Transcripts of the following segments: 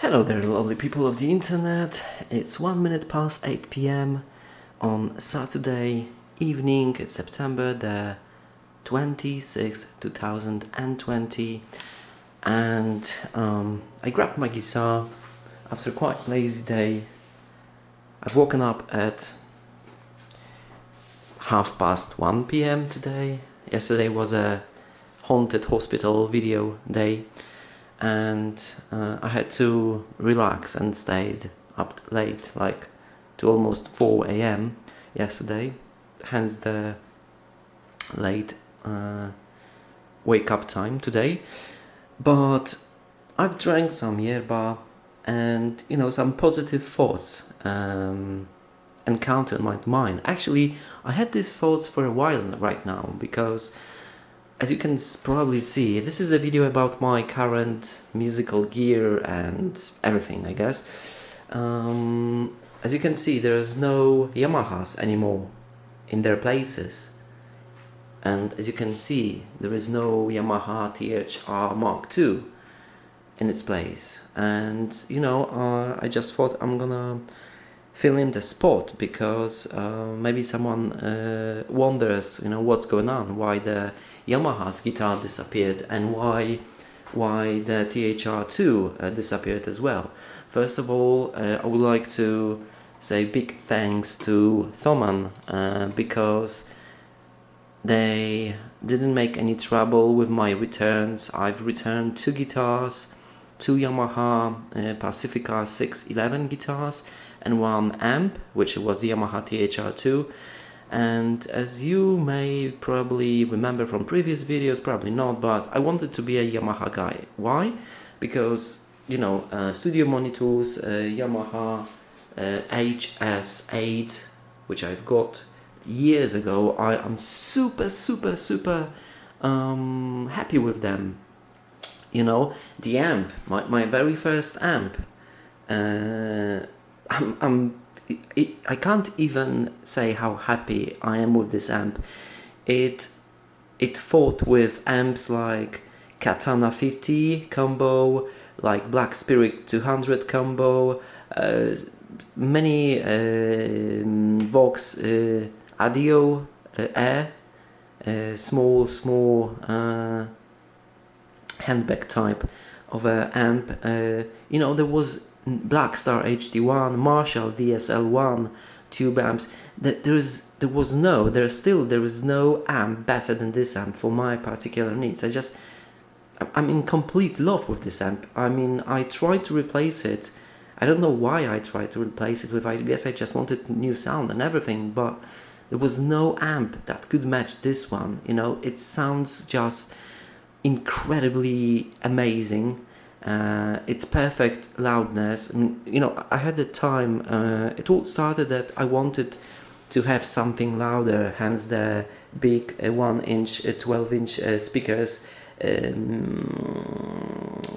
Hello there, lovely people of the internet. It's 1 minute past 8 p.m. on Saturday evening. It's September the 26th, 2020. And I grabbed my guitar after quite a lazy day. I've woken up at 1:30 p.m. today. Yesterday was a haunted hospital video day. And I had to relax and stayed up late, like to almost 4 a.m. yesterday, hence the late wake up time today. But I've drank some yerba, and some positive thoughts encountered my mind. Actually, I had these thoughts for a while right now, because as you can probably see, this is a video about my current musical gear and everything, I guess. As you can see, there's no Yamahas anymore in their places. And as you can see, there is no Yamaha THR Mark II in its place. And, I just thought I'm gonna fill in the spot, because maybe someone wonders, what's going on, why the Yamaha's guitar disappeared and why the THR2 disappeared as well. First of all, I would like to say big thanks to Thomann, because they didn't make any trouble with my returns. I've returned 2 guitars, 2 Yamaha Pacifica 611 guitars, and 1 amp, which was the Yamaha THR2. And as you may probably remember from previous videos, probably not, but I wanted to be a Yamaha guy. Why? Because, studio monitors, Yamaha HS8, which I've got years ago, I am super happy with them. The amp, my very first amp, I can't even say how happy I am with this amp. It fought with amps like Katana 50 combo, like Black Spirit 200 combo, many Vox Audio Air, small handbag type of amp. There was Blackstar HD1, Marshall DSL1 tube amps. There is no amp better than this amp for my particular needs. I'm in complete love with this amp. I mean, I tried to replace it. I don't know why I tried to replace it with. I guess I just wanted new sound and everything, but there was no amp that could match this one. It sounds just incredibly amazing. It's perfect loudness. I had the time, it all started that I wanted to have something louder, hence the big 1-inch, 12-inch speakers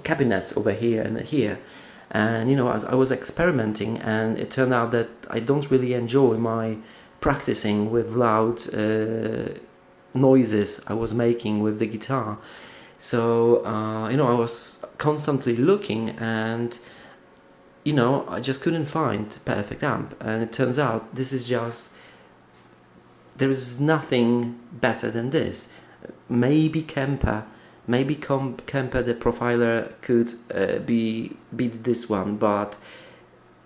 cabinets over here and here. And as I was experimenting, and it turned out that I don't really enjoy my practicing with loud noises I was making with the guitar. So, I was constantly looking, and, I just couldn't find the perfect amp. And it turns out there is nothing better than this. Maybe Kemper the Profiler could beat this one, but,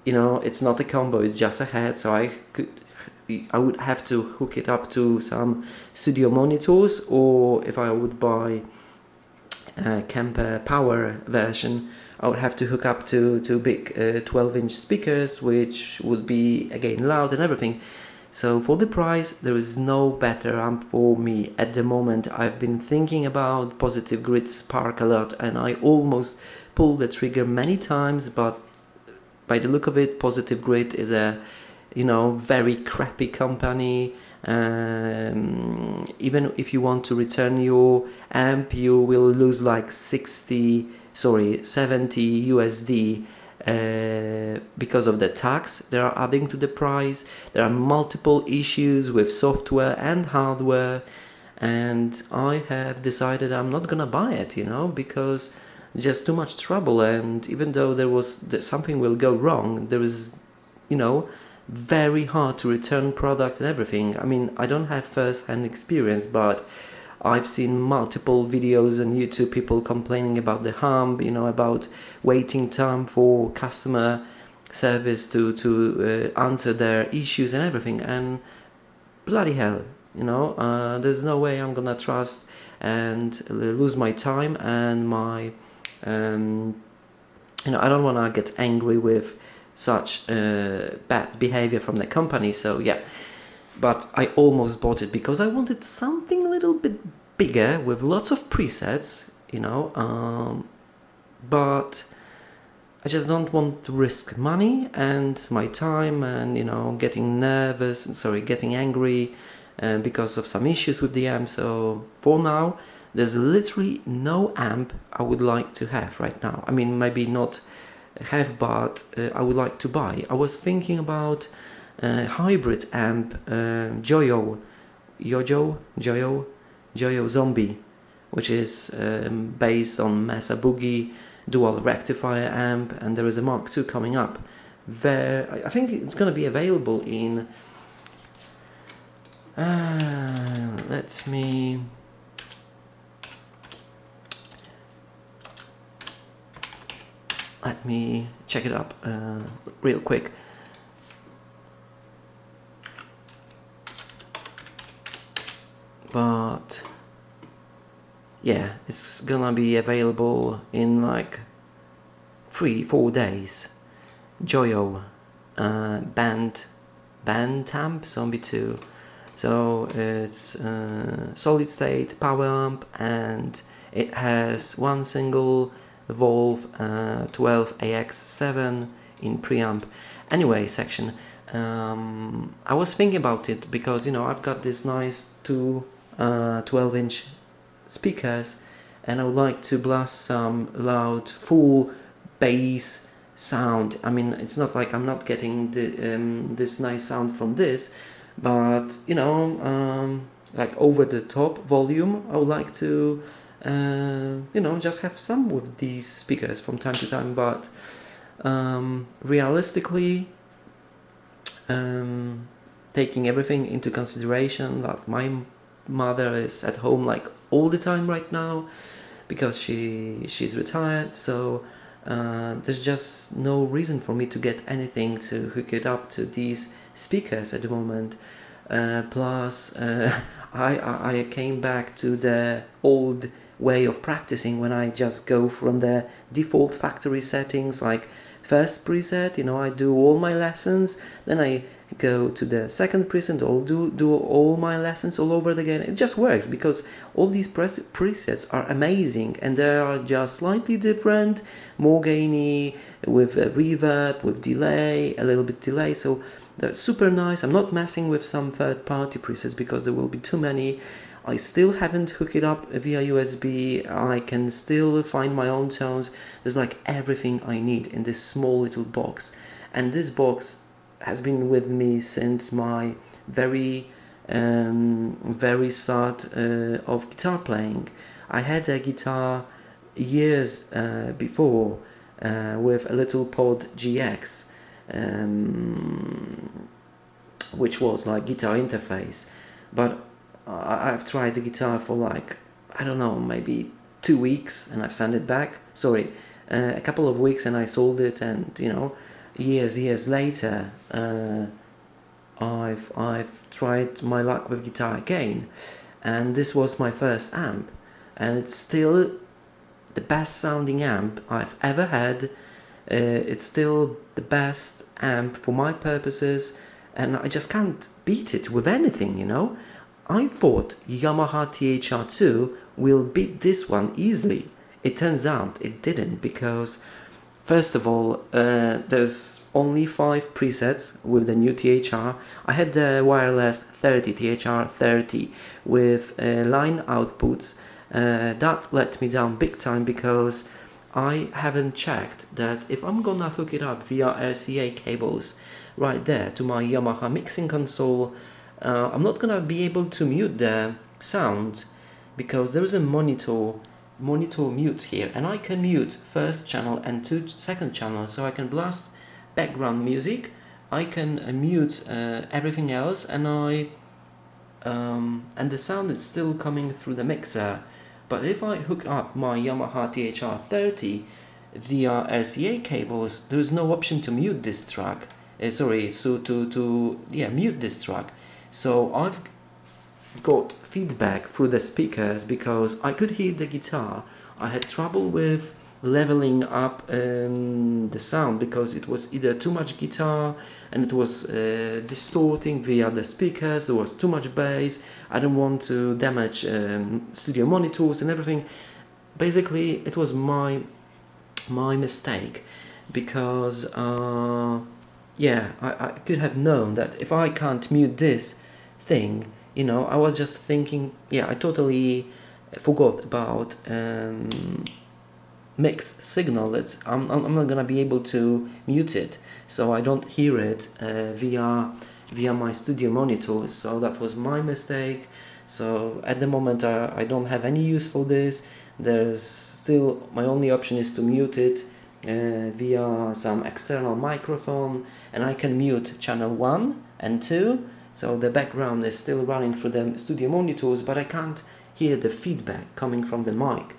it's not a combo, it's just a head, so I would have to hook it up to some studio monitors, or if I would buy Kemper Power version, I would have to hook up to big 12-inch speakers, which would be again loud and everything. So for the price, there is no better amp for me at the moment. I've been thinking about Positive Grid Spark a lot, and I almost pulled the trigger many times, but by the look of it, Positive Grid is a very crappy company. Even if you want to return your amp, you will lose like 70 USD because of the tax they are adding to the price. There are multiple issues with software and hardware, and I have decided I'm not gonna buy it, because just too much trouble. And even though that something will go wrong, there is, you know, very hard to return product and everything. I mean, I don't have first-hand experience, but I've seen multiple videos on YouTube, people complaining about the hump, you know, about waiting time for customer service to answer their issues and everything. And bloody hell, you know, there's no way I'm gonna trust and lose my time and my, you know, I don't want to get angry with such bad behavior from the company. So yeah, but I almost bought it because I wanted something a little bit bigger with lots of presets, you know, but I just don't want to risk money and my time and, you know, getting angry because of some issues with the amp. So for now, there's literally no amp I would like to have right now. I mean, maybe not have, but I would like to buy. I was thinking about hybrid amp, Joyo Zombie, which is based on Mesa Boogie dual rectifier amp, and there is a Mark II coming up. I think it's going to be available in. Let me check it up real quick. But yeah, it's gonna be available in like 3-4 days. Joyo Bantamp Zombie 2. So it's solid state power amp, and it has one single Valve 12AX7 in preamp. Anyway, section. I was thinking about it because, you know, I've got this nice two 12-inch speakers, and I would like to blast some loud full bass sound. I mean, it's not like I'm not getting this nice sound from this, but, you know, like over the top volume, I would like to you know, just have some with these speakers from time to time. But realistically, taking everything into consideration, that my mother is at home like all the time right now because she's retired, so there's just no reason for me to get anything to hook it up to these speakers at the moment. Plus I came back to the old way of practicing when I just go from the default factory settings, like first preset, you know, I do all my lessons, then I go to the second preset, I'll do all my lessons all over again. It just works because all these presets are amazing, and they are just slightly different, more gainy, with a reverb, with delay, a little bit delay, so they're super nice. I'm not messing with some third-party presets because there will be too many. I still haven't hooked it up via USB. I can still find my own tones. There's like everything I need in this small little box, and this box has been with me since my very start of guitar playing. I had a guitar years before with a little Pod GX, which was like guitar interface, but I've tried the guitar for like, I don't know, maybe 2 weeks, and I've sent it back. Sorry, a couple of weeks, and I sold it. And, you know, years later, I've tried my luck with guitar again, and this was my first amp, and it's still the best sounding amp I've ever had. It's still the best amp for my purposes, and I just can't beat it with anything, you know. I thought Yamaha THR2 will beat this one easily. It turns out it didn't, because first of all, there's only 5 presets with the new THR. I had the wireless 30 THR 30 with line outputs. That let me down big time, because I haven't checked that if I'm gonna hook it up via RCA cables right there to my Yamaha mixing console, I'm not gonna be able to mute the sound, because there is a monitor monitor mute here, and I can mute first channel and second channel, so I can blast background music, I can mute everything else, and and the sound is still coming through the mixer. But if I hook up my Yamaha THR30 via RCA cables, there is no option to mute this track. Mute this track. So I've got feedback through the speakers because I could hear the guitar. I had trouble with leveling up the sound because it was either too much guitar and it was distorting via the speakers. There was too much bass. I don't want to damage studio monitors and everything. Basically, it was my mistake because I could have known that if I can't mute this thing, I was just thinking, I totally forgot about mixed signal. That I'm not gonna be able to mute it, so I don't hear it via my studio monitors. So that was my mistake. So at the moment I don't have any use for this. There's still, my only option is to mute it via some external microphone, and I can mute channel 1 and 2, so the background is still running through the studio monitors, but I can't hear the feedback coming from the mic.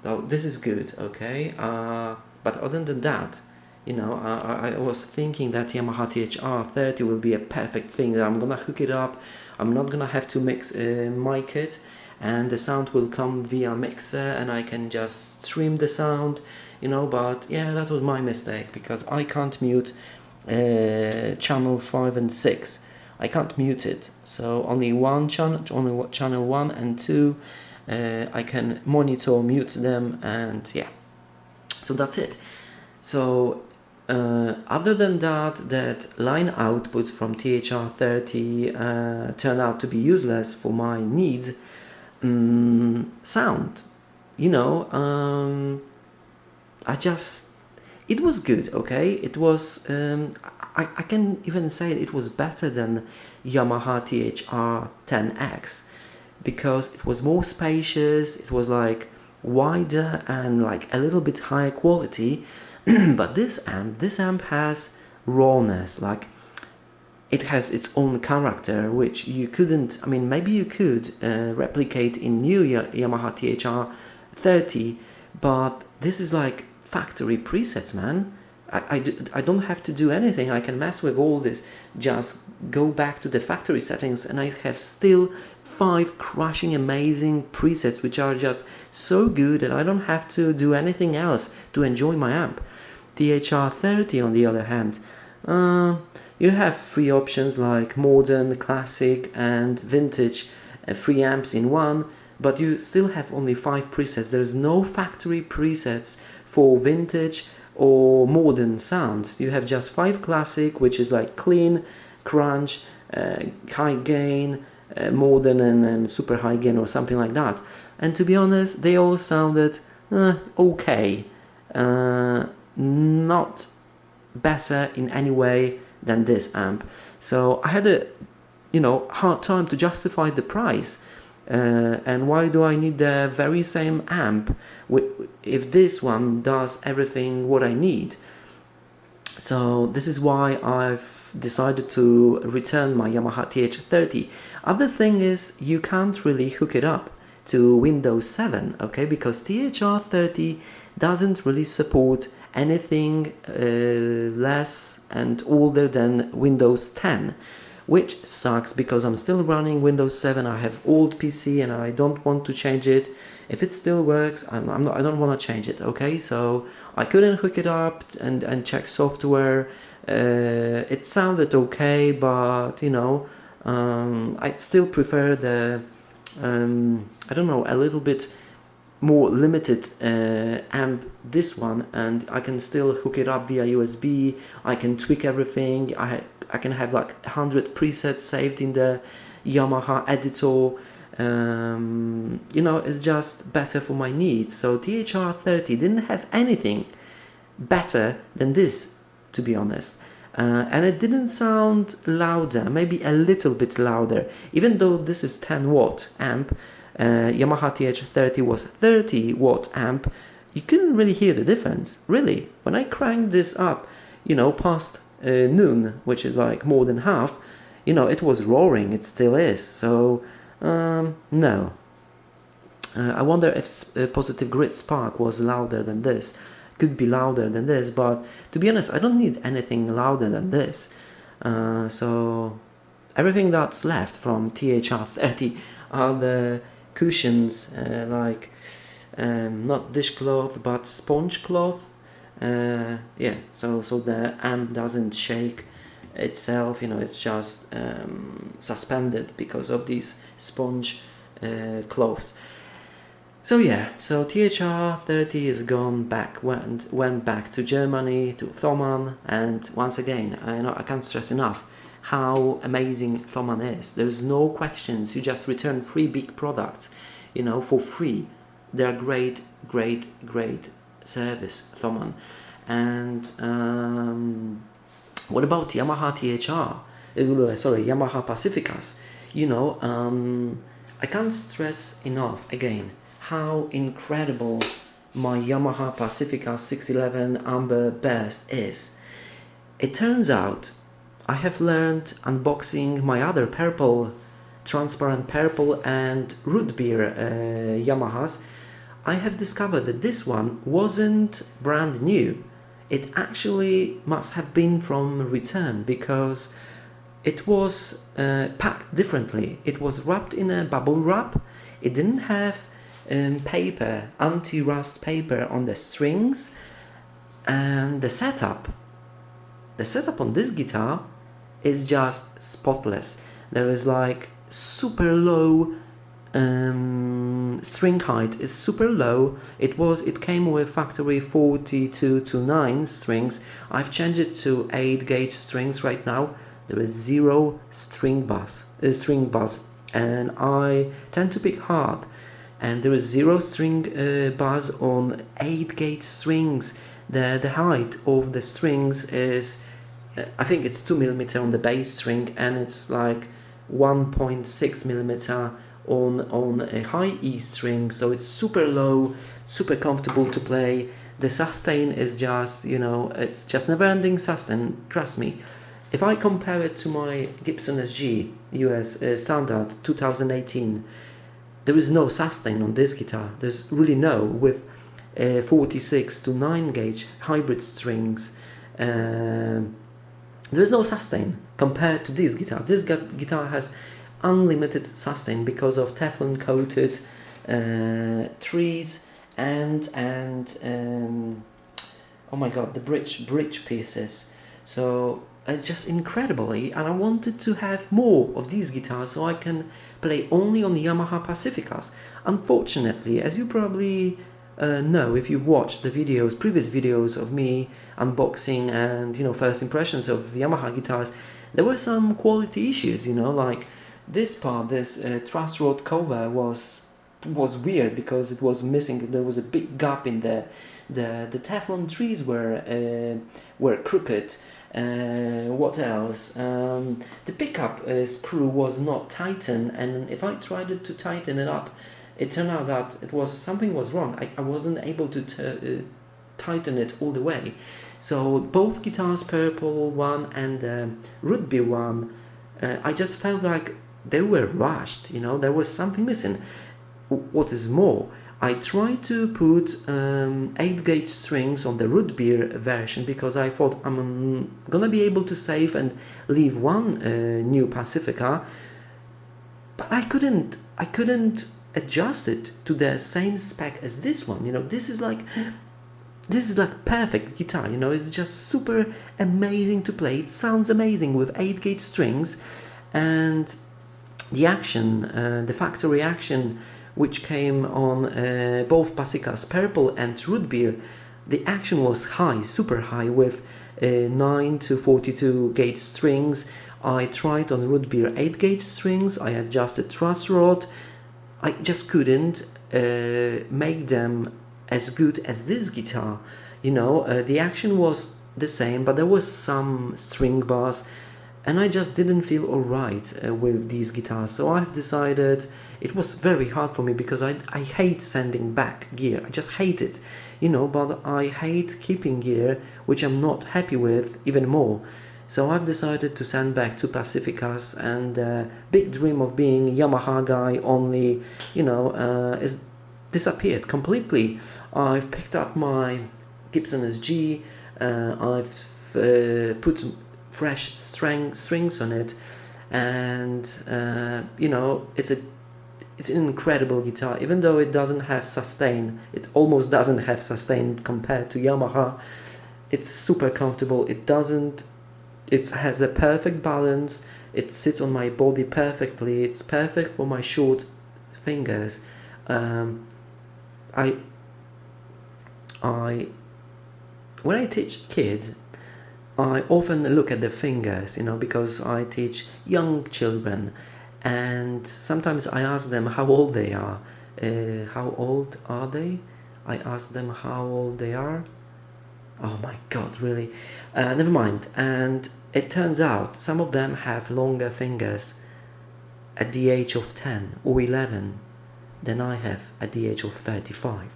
So this is good, okay? But other than that, I was thinking that Yamaha THR30 will be a perfect thing, that I'm gonna hook it up, I'm not gonna have to mic it, and the sound will come via mixer and I can just stream the sound, but that was my mistake because I can't mute channel 5 and 6. I can't mute it, so only channel 1 and 2 I can monitor, mute them, and so that's it. So other than that line outputs from THR30 turned out to be useless for my needs. Sound, it was good, okay? It was, I can even say it was better than Yamaha THR10X because it was more spacious, it was like wider and like a little bit higher quality. But this amp has rawness, like it has its own character, which you couldn't, maybe you could replicate in new Yamaha THR30, but this is like factory presets, man. I don't have to do anything. I can mess with all this, just go back to the factory settings, and I have still 5 crushing amazing presets which are just so good that I don't have to do anything else to enjoy my amp. THR30 on the other hand, you have 3 options like modern, classic and vintage, 3 amps in one, but you still have only 5 presets. There's no factory presets for vintage or modern sounds. You have just 5 classic, which is like clean, crunch, high gain, modern and super high gain or something like that. And to be honest, they all sounded okay, not better in any way than this amp. So I had a hard time to justify the price. And why do I need the very same amp if this one does everything what I need? So this is why I've decided to return my Yamaha TH30. Other thing is, you can't really hook it up to Windows 7, okay, because THR30 doesn't really support anything less and older than Windows 10, which sucks because I'm still running Windows 7. I have old PC and I don't want to change it. If it still works, I don't want to change it, okay? So I couldn't hook it up and check software. It sounded okay, but I still prefer the a little bit more limited amp, this one, and I can still hook it up via USB. I can tweak everything. I can have like 100 presets saved in the Yamaha editor. It's just better for my needs. So THR30 didn't have anything better than this, to be honest. And it didn't sound louder, maybe a little bit louder, even though this is 10 watt amp. Yamaha TH30 was 30 watt amp. You couldn't really hear the difference, really. When I cranked this up, past noon, which is like more than half, it was roaring, it still is. So, no. I wonder if Positive Grid Spark was louder than this. Could be louder than this, but to be honest, I don't need anything louder than this. So everything that's left from THR30 are the cushions, like not dishcloth but sponge cloth. Yeah, so the amp doesn't shake itself, it's just suspended because of these sponge cloths. So yeah, so THR30 is gone back, went back to Germany, to Thomann, and once again, I can't stress enough how amazing Thomann is. There's no questions, you just return 3 big products, for free. They're great, great, great service, Thomann. And what about Yamaha THR? Yamaha Pacificas. I can't stress enough, again, how incredible my Yamaha Pacifica 611 Amber Burst is. It turns out I have learned unboxing my other transparent purple and root beer Yamahas. I have discovered that this one wasn't brand new. It actually must have been from return because it was packed differently. It was wrapped in a bubble wrap. It didn't have paper, anti-rust paper on the strings, and the setup on this guitar is just spotless. There is like super low string height is super low. It came with factory 42 to 9 strings. I've changed it to 8 gauge strings right now. There is 0 string buzz, and I tend to pick hard. And there is 0 string buzz on 8 gauge strings. The height of the strings is, I think it's 2mm on the bass string, and it's like 1.6mm on a high E string. So it's super low, super comfortable to play. The sustain is just, it's just never-ending sustain. Trust me. If I compare it to my Gibson SG US Standard 2018. There is no sustain on this guitar. There's really no, with 46 to 9 gauge hybrid strings. There is no sustain compared to this guitar. This guitar has unlimited sustain because of Teflon coated trees and oh my god, the bridge pieces. So it's just incredibly, and I wanted to have more of these guitars so I can play only on the Yamaha Pacificas. Unfortunately, as you probably know if you've watched the previous videos of me unboxing and first impressions of Yamaha guitars, there were some quality issues, like this part, this truss rod cover was weird because it was missing. There was a big gap in there. The Teflon trees were crooked. What else? The pickup screw was not tightened, and if I tried to tighten it up, it turned out that something was wrong. I wasn't able to tighten it all the way. So both guitars, purple one and the root beer one, I just felt like they were rushed. There was something missing. What is more, I tried to put 8 gauge strings on the root beer version because I thought I'm gonna be able to save and leave one new Pacifica, but I couldn't adjust it to the same spec as this one. This is like perfect guitar. It's just super amazing to play. It sounds amazing with 8 gauge strings, and the action, the factory action, which came on both Pacificas purple and root beer, the action was high, super high, with 9 to 42 gauge strings. I tried on root beer 8 gauge strings. I adjusted truss rod. I just couldn't make them as good as this guitar. The action was the same, but there was some string buzz. and I just didn't feel alright with these guitars. So I've decided, it was very hard for me because I hate sending back gear. I just hate it, but I hate keeping gear which I'm not happy with even more. So I've decided to send back two Pacificas, and big dream of being Yamaha guy only, is disappeared completely. I've picked up my Gibson SG. I've put fresh strings on it, and it's an incredible guitar. Even though it doesn't have sustain, it almost doesn't have sustain compared to Yamaha. It's super comfortable. It has a perfect balance. It sits on my body perfectly. It's perfect for my short fingers. I I when I teach kids, I often look at the fingers, because I teach young children, and sometimes I ask them how old they are. How old are they? I ask them how old they are. Oh my god, really? Never mind. And it turns out some of them have longer fingers at the age of 10 or 11 than I have at the age of 35.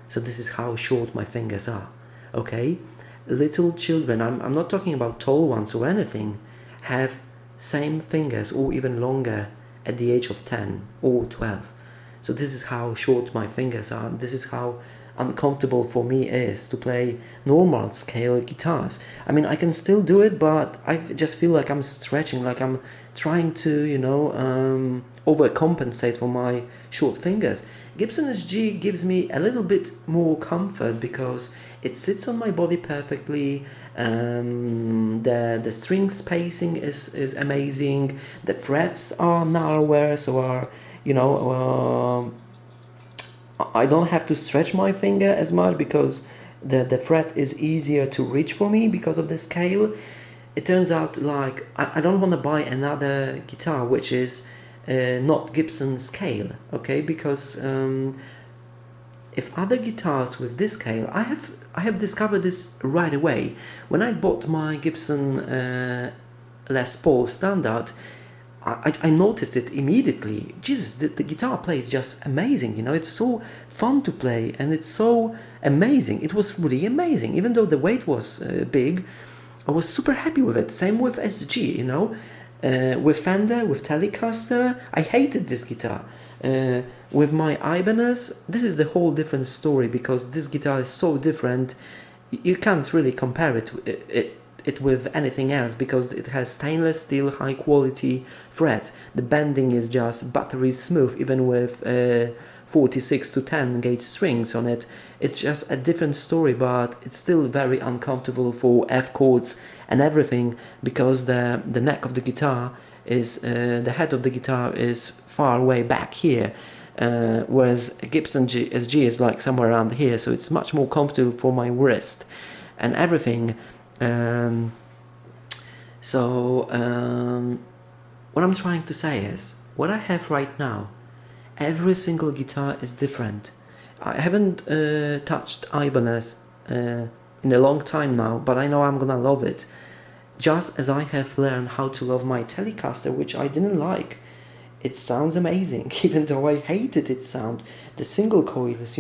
So this is how short my fingers are. Okay? Little children, I'm not talking about tall ones or anything, have same fingers or even longer at the age of 10 or 12. So this is how short my fingers are. This is how uncomfortable for me is to play normal scale guitars. I mean, I can still do it, but I just feel like I'm stretching, like I'm trying to, overcompensate for my short fingers. Gibson SG gives me a little bit more comfort because it sits on my body perfectly. The string spacing is amazing. The frets are narrower, so are I don't have to stretch my finger as much because the fret is easier to reach for me because of the scale. It turns out like I don't want to buy another guitar which is not Gibson scale, okay? Because if other guitars with this scale, I have discovered this right away when I bought my Gibson Les Paul Standard. I noticed it immediately. Jesus, the guitar plays just amazing, it's so fun to play and it's so amazing. It was really amazing. Even though the weight was big, I was super happy with it. Same with SG, with Fender, with Telecaster, I hated this guitar. With my Ibanez, this is the whole different story because this guitar is so different. You can't really compare it with anything else because it has stainless steel high quality frets. The bending is just buttery smooth even with 46 to 10 gauge strings on it. It's just a different story, but it's still very uncomfortable for F chords and everything because the neck of the guitar is the head of the guitar is far way back here, whereas Gibson SG is like somewhere around here, so it's much more comfortable for my wrist and everything. What I'm trying to say is, what I have right now, every single guitar is different. I haven't touched Ibanez in a long time now, but I know I'm gonna love it. Just as I have learned how to love my Telecaster, which I didn't like. It sounds amazing, even though I hated its sound. The single coils,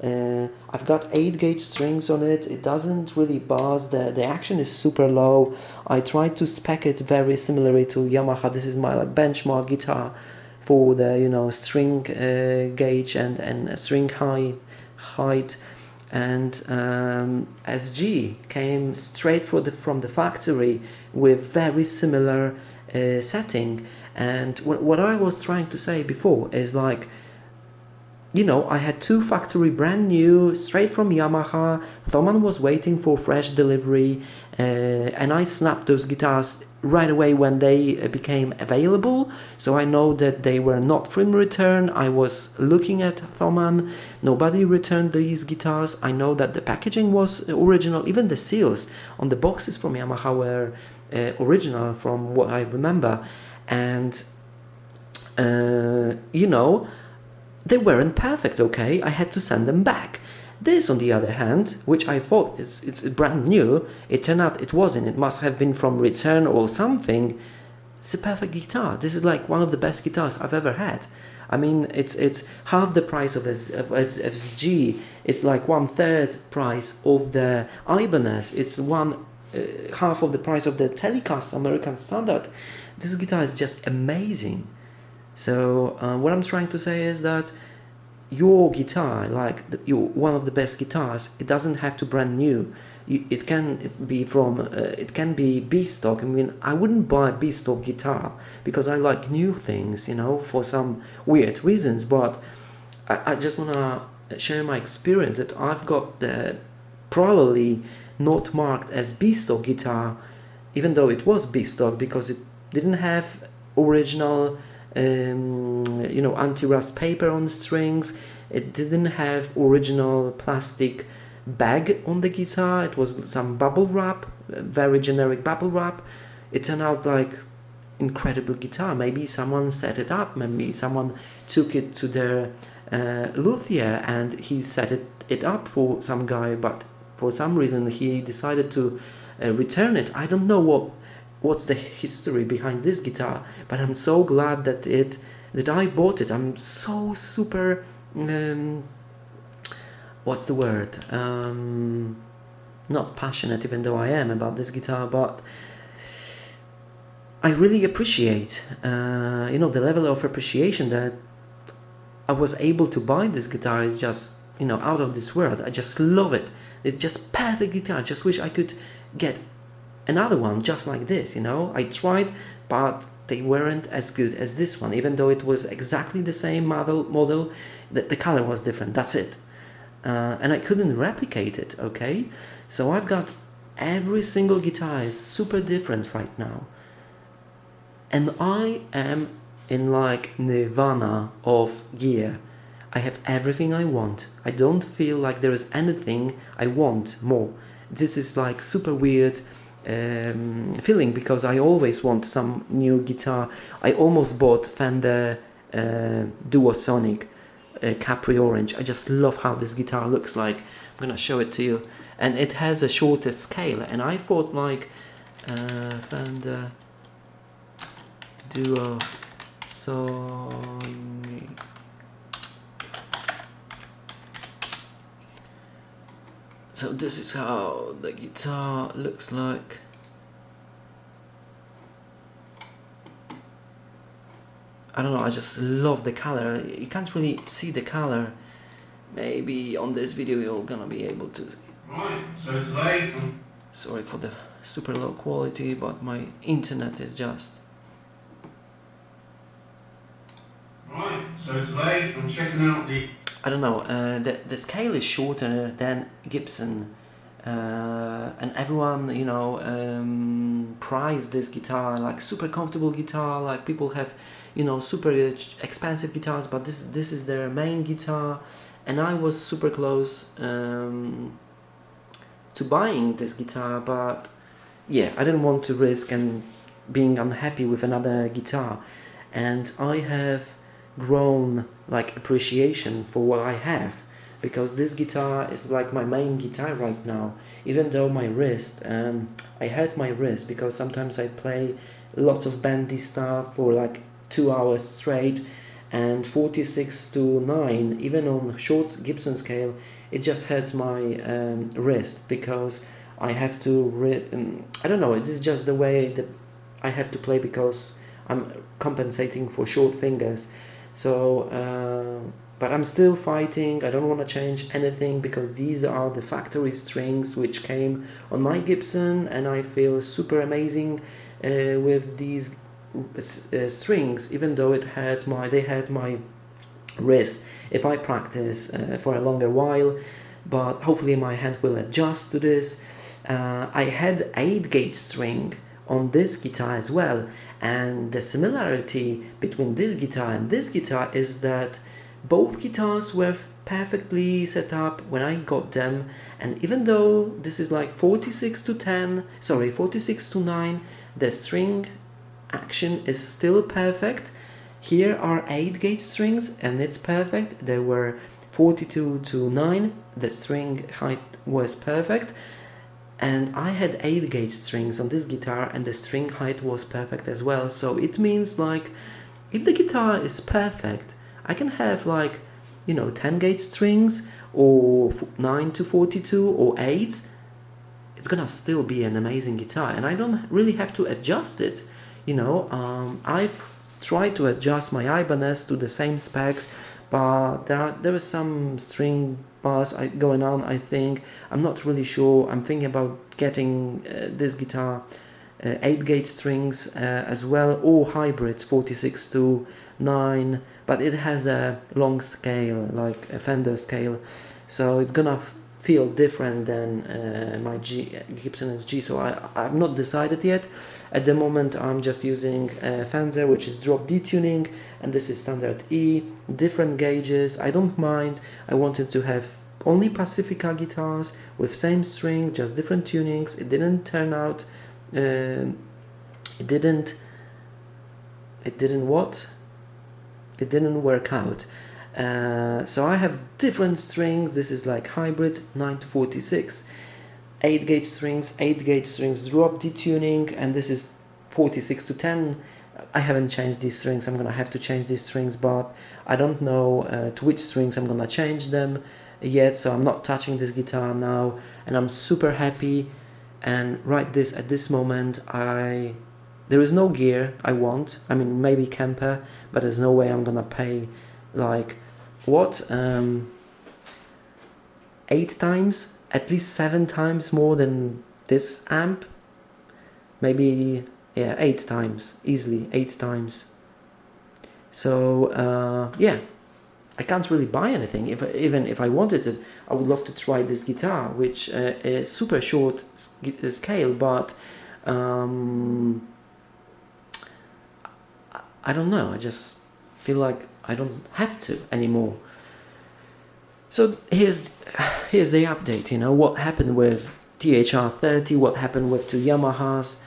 I've got 8 gauge strings on it. It doesn't really buzz. The action is super low. I tried to spec it very similarly to Yamaha. This is my benchmark guitar for the string gauge and string height. And SG came straight from the factory with very similar setting. And what I was trying to say before is like, I had 2 factory brand new, straight from Yamaha. Thomann was waiting for fresh delivery, and I snapped those guitars right away when they became available. So I know that they were not from return. I was looking at Thomann. Nobody returned these guitars. I know that the packaging was original. Even the seals on the boxes from Yamaha were original from what I remember. And, they weren't perfect, okay? I had to send them back. This, on the other hand, which I thought it's brand new, it turned out it wasn't. It must have been from return or something. It's a perfect guitar. This is like one of the best guitars I've ever had. I mean, it's half the price of SG. It's like 1/3 price of the Ibanez. It's half of the price of the Telecaster American Standard. This guitar is just amazing. So what I'm trying to say is that your guitar, like one of the best guitars, it doesn't have to brand new. It can be from it can be B-stock. I mean, I wouldn't buy a B-stock guitar because I like new things, you know, for some weird reasons. But I just wanna share my experience that I've got the probably not marked as B-stock guitar, even though it was B-stock, because it didn't have original you know, anti-rust paper on strings. It didn't have original plastic bag on the guitar. It was some bubble wrap, very generic bubble wrap. It turned out like incredible guitar. Maybe someone set it up, maybe someone took it to their luthier and he set it up for some guy, but for some reason he decided to return it. I don't know what's the history behind this guitar, but I'm so glad that I bought it. I'm so super what's the word, not passionate, even though I am, about this guitar, but I really appreciate you know, the level of appreciation that I was able to buy this guitar is just, you know, out of this world. I just love it. It's just perfect guitar. I just wish I could get another one just like this, you know. I tried, but they weren't as good as this one, even though it was exactly the same model. The color was different, that's it. And I couldn't replicate it, okay? So I've got every single guitar is super different right now. And I am in like nirvana of gear. I have everything I want. I don't feel like there is anything I want more. This is like super weird feeling, because I always want some new guitar. I almost bought Fender Duosonic Capri Orange. I just love how this guitar looks like. I'm gonna show it to you. And it has a shorter scale, and I thought like Fender Duosonic. So this is how the guitar looks like. I don't know, I just love the color. You can't really see the color. Maybe on this video you're gonna be able to. Right, so today... Sorry for the super low quality, but my internet is just... Right, so today I'm checking out the... I don't know, the scale is shorter than Gibson, and everyone, you know, prize this guitar like super comfortable guitar. Like people have, you know, super expensive guitars, but this is their main guitar, and I was super close to buying this guitar, but yeah, I didn't want to risk and being unhappy with another guitar, and I have grown like appreciation for what I have, because this guitar is like my main guitar right now. Even though my wrist, I hurt my wrist because sometimes I play lots of bandy stuff for like 2 hours straight, and 46 to 9, even on short Gibson scale, it just hurts my wrist, because I have to I don't know, it is just the way that I have to play, because I'm compensating for short fingers. So but I'm still fighting. I don't want to change anything, because these are the factory strings which came on my Gibson, and I feel super amazing with these strings, even though they had my wrist if I practice for a longer while, but hopefully my hand will adjust to this. I had 8-gauge string on this guitar as well, and the similarity between this guitar and this guitar is that both guitars were perfectly set up when I got them, and even though this is like 46 to 9, the string action is still perfect. Here are 8-gauge strings and it's perfect. There were 42 to 9, the string height was perfect, and I had 8 gauge strings on this guitar, and the string height was perfect as well. So it means like if the guitar is perfect, I can have like 10 gauge strings or 9 to 42 or 8. It's gonna still be an amazing guitar, and I don't really have to adjust it. I've tried to adjust my Ibanez to the same specs, but there is some string bass going on. I think I'm not really sure. I'm thinking about getting this guitar 8 gauge strings as well, or hybrids 46 to 9, but it has a long scale, like a Fender scale, so it's gonna feel different than my Gibson SG. So I've not decided yet. At the moment I'm just using Fender, which is drop D tuning, and this is standard E, different gauges. I don't mind. I wanted to have only Pacifica guitars with same string, just different tunings. It didn't turn out it didn't work out. So I have different strings. This is like hybrid 9 to 46, 8 gauge strings, drop D tuning, and this is 46 to 10. I haven't changed these strings. I'm gonna have to change these strings, but I don't know to which strings I'm gonna change them yet, so I'm not touching this guitar now, and I'm super happy. And at this moment, there is no gear I want. I mean, maybe Kemper, but there's no way I'm gonna pay like 8 times, at least 7 times more than this amp. Maybe 8 times, easily 8 times. So I can't really buy anything. Even if I wanted it, I would love to try this guitar, which is super short scale, but I don't know. I just feel like I don't have to anymore. So here's the update. What happened with THR30, what happened with 2 Yamahas,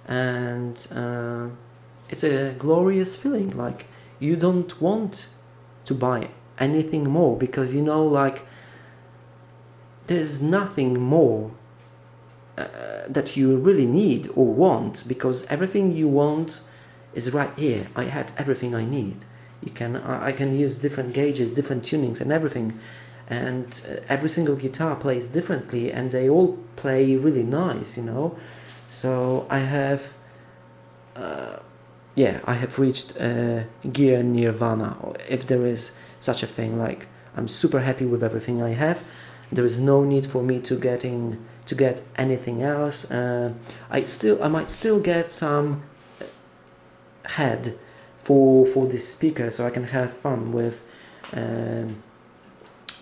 and it's a glorious feeling. Like, you don't want to buy anything more, because like there's nothing more that you really need or want, because everything you want is right here. I have everything I need. I can use different gauges, different tunings and everything, and every single guitar plays differently, and they all play really nice. So I have reached gear nirvana, if there is such a thing. Like, I'm super happy with everything I have. There is no need for me to get anything else. I might still get some head for this speaker, so I can have fun with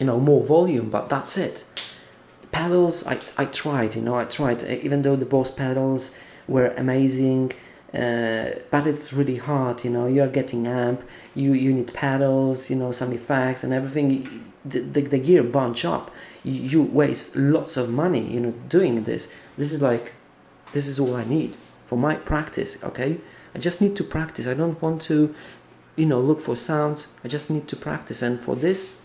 more volume, but that's it. Pedals, I tried, even though the Boss pedals were amazing, but it's really hard. You're getting amp, you need pedals, some effects and everything. The gear bunch up. You waste lots of money doing this. This is all I need for my practice. Okay, I just need to practice. I don't want to look for sounds. I just need to practice, and for this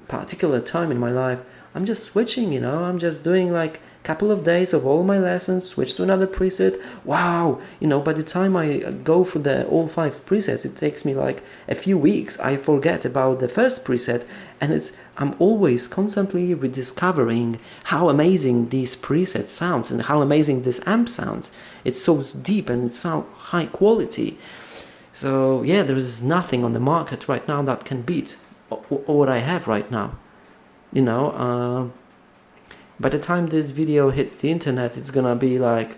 particular time in my life, I'm just switching. I'm just doing like couple of days of all my lessons, switch to another preset. Wow, by the time I go for all 5 presets, it takes me like a few weeks. I forget about the first preset, and I'm always constantly rediscovering how amazing these presets sounds and how amazing this amp sounds. It's so deep and it's so high quality. So yeah, there is nothing on the market right now that can beat what I have right now. By the time this video hits the internet, it's gonna be like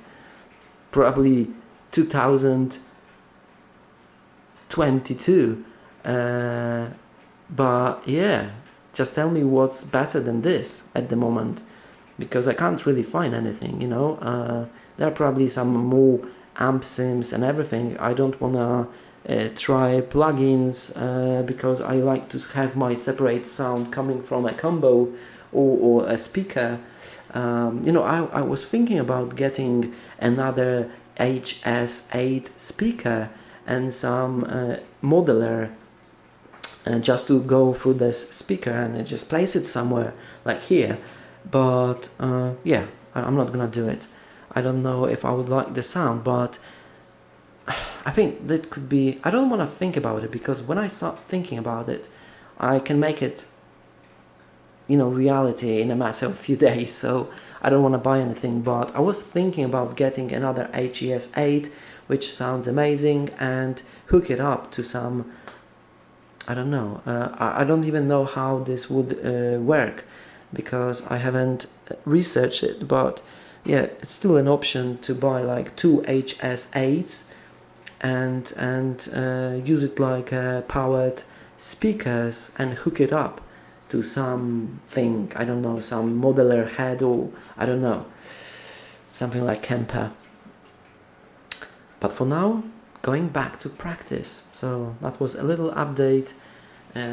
probably 2022. But yeah, just tell me what's better than this at the moment, because I can't really find anything. There are probably some more amp sims and everything. I don't wanna try plugins because I like to have my separate sound coming from a combo or a speaker. I was thinking about getting another HS8 speaker and some modeler just to go through this speaker and just place it somewhere like here. But yeah, I'm not gonna do it. I don't know if I would like the sound, but I think that could be, I don't want to think about it, because when I start thinking about it, I can make it, you know, reality in a matter of a few days. So I don't want to buy anything, but I was thinking about getting another HES8, which sounds amazing, and hook it up to some, I don't know, I don't even know how this would work, because I haven't researched it. But yeah, it's still an option to buy like 2HS8s and use it like powered speakers and hook it up to something, I don't know, some modeler head, or I don't know, something like Kemper. But for now, going back to practice. So that was a little update,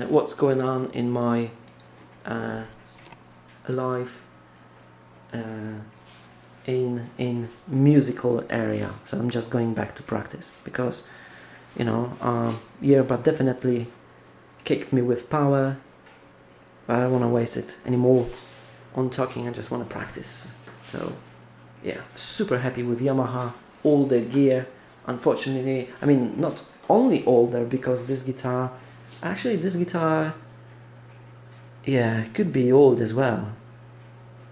what's going on in my life in musical area. So I'm just going back to practice, because, you know, yeah, but definitely kicked me with power. But I don't want to waste it anymore on talking. I just want to practice. So yeah, super happy with Yamaha, all the gear. Unfortunately, I mean, not only older, because this guitar, yeah, could be old as well,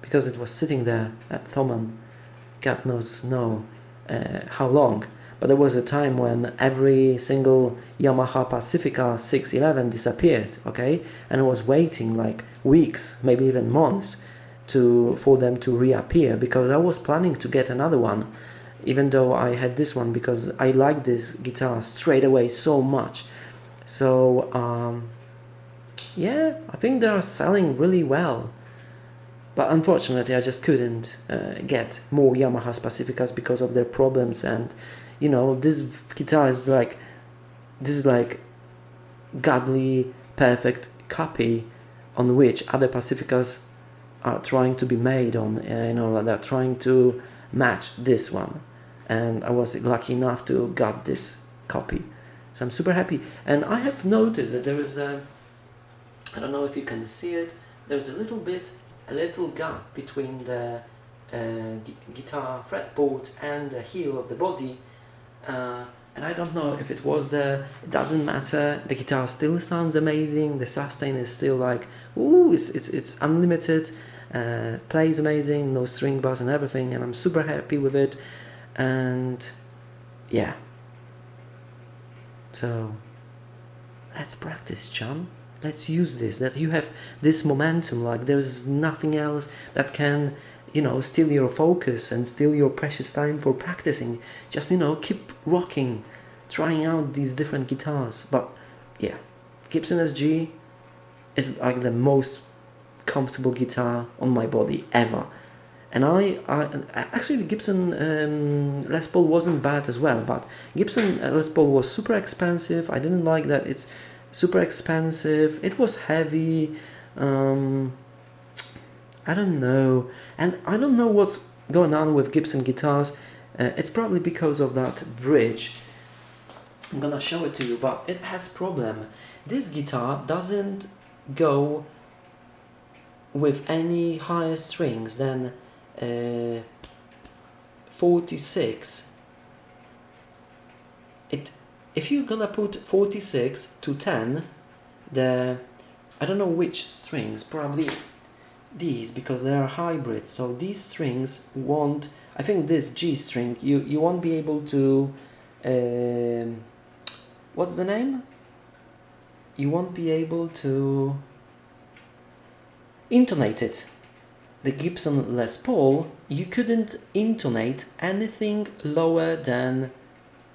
because it was sitting there at Thomann, God knows how long. But there was a time when every single Yamaha Pacifica 611 disappeared, okay? And I was waiting like weeks, maybe even months, for them to reappear, because I was planning to get another one, even though I had this one, because I like this guitar straight away so much. So yeah, I think they are selling really well. But unfortunately, I just couldn't get more Yamaha Pacificas because of their problems. And you know, this guitar is like, this is like godly perfect copy on which other Pacificas are trying to be made on. You know, they're trying to match this one, and I was lucky enough to got this copy. So I'm super happy. And I have noticed that there is a, I don't know if you can see it, there's a little gap between the guitar fretboard and the heel of the body, and I don't know if it was it doesn't matter, the guitar still sounds amazing, the sustain is still like, ooh, it's unlimited, plays amazing, no string bass and everything, and I'm super happy with it. And yeah, so let's practice, John. Let's use this, that you have this momentum, like there's nothing else that can, you know, steal your focus and steal your precious time for practicing. Just, you know, keep rocking, trying out these different guitars. But yeah, Gibson SG is like the most comfortable guitar on my body ever. And I actually, Gibson Les Paul wasn't bad as well, but Gibson Les Paul was super expensive. I didn't like that it's super expensive, it was heavy, I don't know, and I don't know what's going on with Gibson guitars. It's probably because of that bridge. I'm gonna show it to you, but it has problem. This guitar doesn't go with any higher strings than 46. If you're gonna put 46 to 10, I don't know which strings, probably these, because they are hybrids, so these strings won't, I think this G string, you won't be able to, what's the name? You won't be able to intonate it. The Gibson Les Paul, you couldn't intonate anything lower than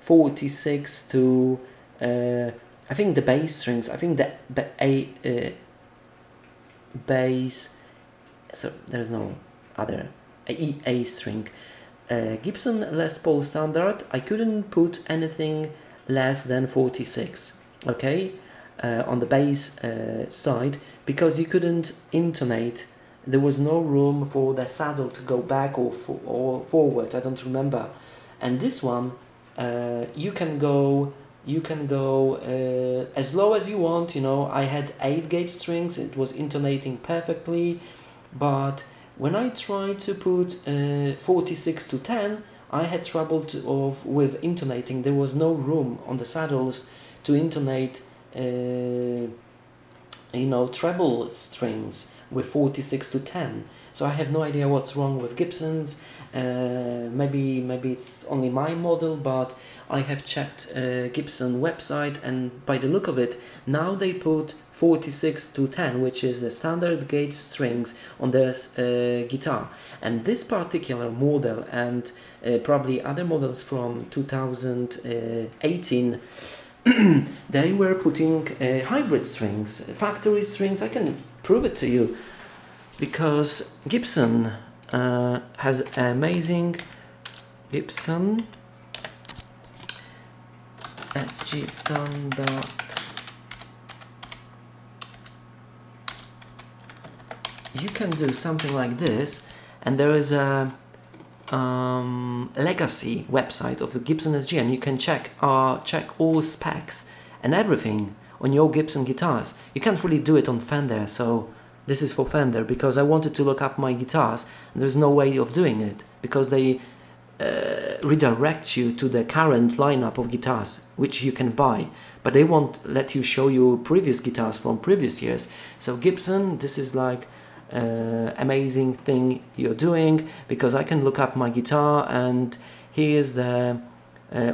46 to I think the bass strings, I think the bass, so there's no other A string. Gibson Les Paul standard, I couldn't put anything less than 46, okay, on the bass side, because you couldn't intonate. There was no room for the saddle to go back or forward, I don't remember. And this one, you can go you can go as low as you want. You know, I had 8-gauge strings, it was intonating perfectly, but when I tried to put 46 to 10, I had trouble with intonating. There was no room on the saddles to intonate, treble strings with 46 to 10. So I have no idea what's wrong with Gibsons. Maybe it's only my model, but I have checked Gibson website, and by the look of it, now they put 46 to 10, which is the standard gauge strings on their guitar. And this particular model, and probably other models from 2018, they were putting hybrid strings, factory strings. I can prove it to you, because Gibson has amazing Gibson SG standard. You can do something like this, and there is a legacy website of the Gibson SG, and you can check all specs and everything on your Gibson guitars. You can't really do it on Fender, so this is for Fender, because I wanted to look up my guitars, and there's no way of doing it, because they redirect you to the current lineup of guitars which you can buy, but they won't let you show you previous guitars from previous years. So Gibson, this is like amazing thing you're doing, because I can look up my guitar, and here's the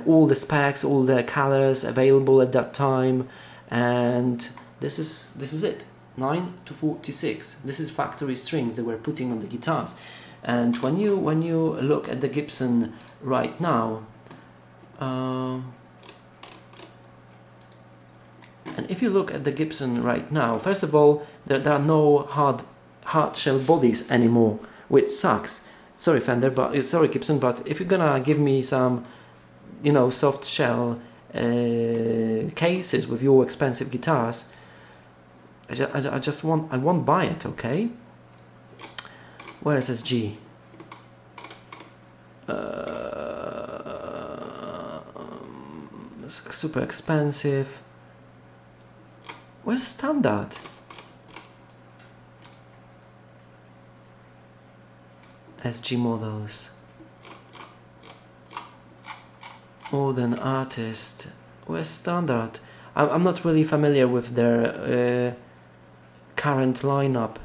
all the specs, all the colors available at that time, and this is it. 9 to 46. This is factory strings they were putting on the guitars. And when you look at the Gibson right now, and if you look at the Gibson right now, first of all, there are no hard shell bodies anymore, which sucks. Sorry Fender, but sorry Gibson, but if you're gonna give me some, soft shell cases with your expensive guitars, I won't buy it, okay? Where is SG? It's super expensive. Where's standard? SG models. More than artist. Where's standard? I'm not really familiar with their current lineup.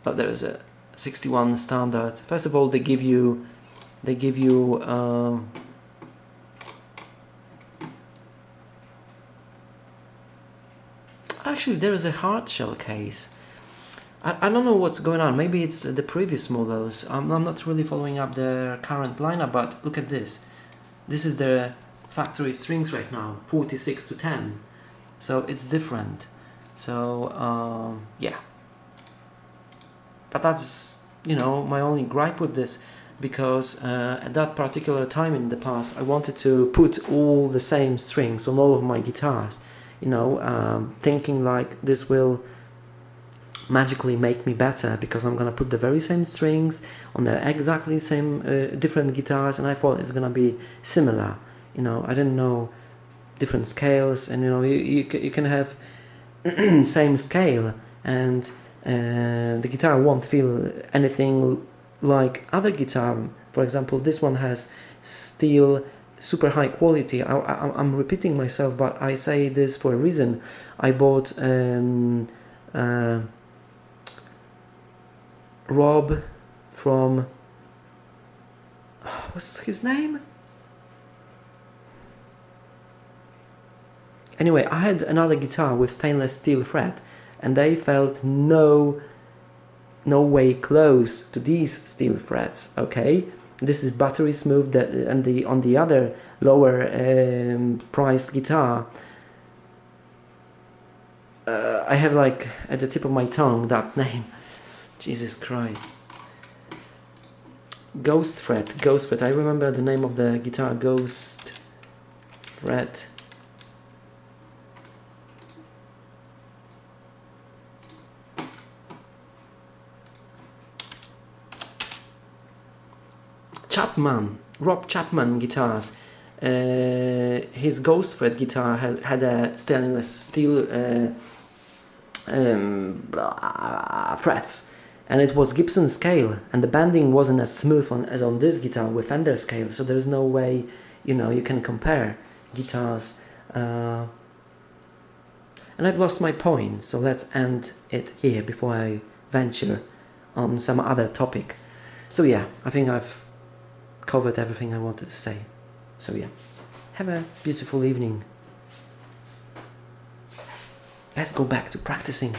Oh, there's a 61 standard. First of all, they give you actually there is a hard shell case. I don't know what's going on. Maybe it's the previous models. I'm not really following up the current lineup, but look at this. This is the factory strings right now, 46 to 10. So it's different. So yeah. But that's, my only gripe with this, because at that particular time in the past, I wanted to put all the same strings on all of my guitars, thinking like this will magically make me better, because I'm gonna put the very same strings on the exactly same different guitars, and I thought it's gonna be similar. I didn't know different scales, and you can have same scale, and the guitar won't feel anything like other guitar. For example, this one has steel, super high quality. I'm repeating myself, but I say this for a reason. I bought Rob from, what's his name? Anyway, I had another guitar with stainless steel fret, and they felt no way close to these steel frets. Okay, this is battery smooth, and on the other lower priced guitar, I have like at the tip of my tongue that name. Jesus Christ. Ghost Fret. I remember the name of the guitar, Ghost Fret. Rob Chapman guitars. his Ghost Fret guitar had a stainless steel frets, and it was Gibson scale, and the bending wasn't as smooth as on this guitar with Fender scale, so there's no way, you know, you can compare guitars. And I've lost my point, so let's end it here before I venture on some other topic. So yeah, I think I've covered everything I wanted to say. So yeah, have a beautiful evening. Let's go back to practicing.